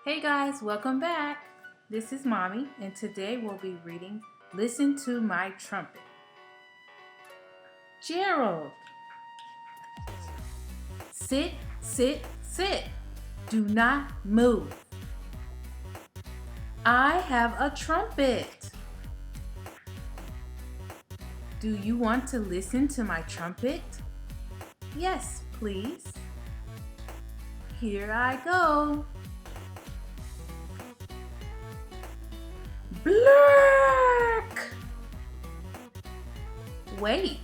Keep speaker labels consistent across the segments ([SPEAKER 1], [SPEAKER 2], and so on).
[SPEAKER 1] Hey guys, welcome back. This is Mommy, and today we'll be reading Listen to My Trumpet. Gerald. Sit, sit, sit. Do not move. I have a trumpet. Do you want to listen to my trumpet? Yes, please. Here I go. Blurk! Wait,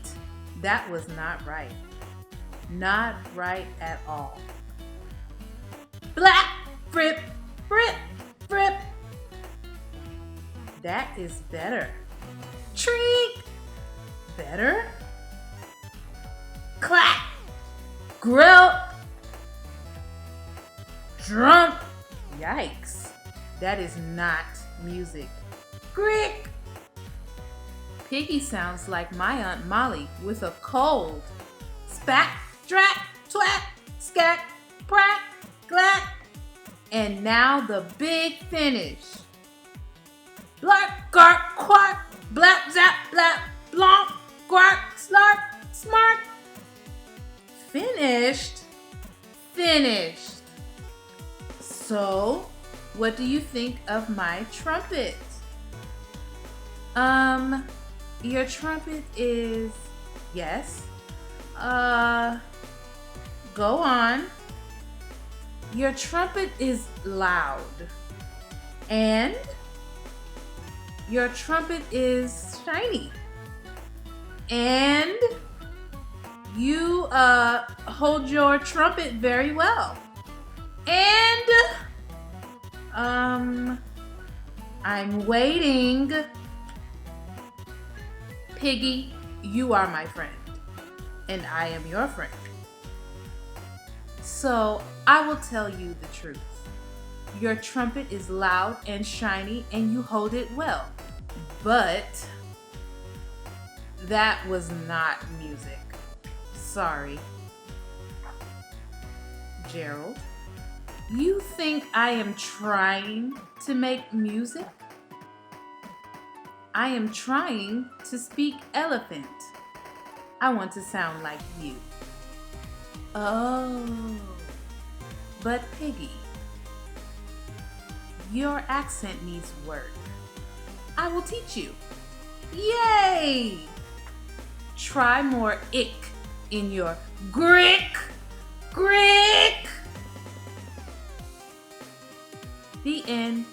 [SPEAKER 1] that was not right. Not right at all. Blap, frip, frip, frip. That is better. Treat. Better. Clack. Grill. Drum. Yikes. That is not music. Crick. Piggy sounds like my Aunt Molly with a cold. Spat, drat, twat, scat, prack, glack. And now the big finish. Blark, gark, quack, blap, zap, blap, blonk, quack, slark, smart. Finished? Finished. So, what do you think of my trumpet? Your trumpet is, yes. Go on. Your trumpet is loud. And your trumpet is shiny. And you hold your trumpet very well. And I'm waiting. Piggy, you are my friend, and I am your friend. So I will tell you the truth. Your trumpet is loud and shiny, and you hold it well. But that was not music. Sorry. Gerald, you think I am trying to make music? I am trying to speak elephant. I want to sound like you. Oh, but Piggy, your accent needs work. I will teach you. Yay! Try more ick in your grick, grick. The end.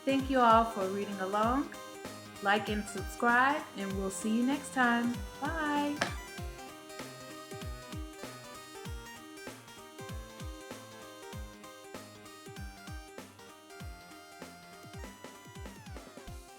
[SPEAKER 1] Thank you all for reading along. Like and subscribe, and we'll see you next time. Bye.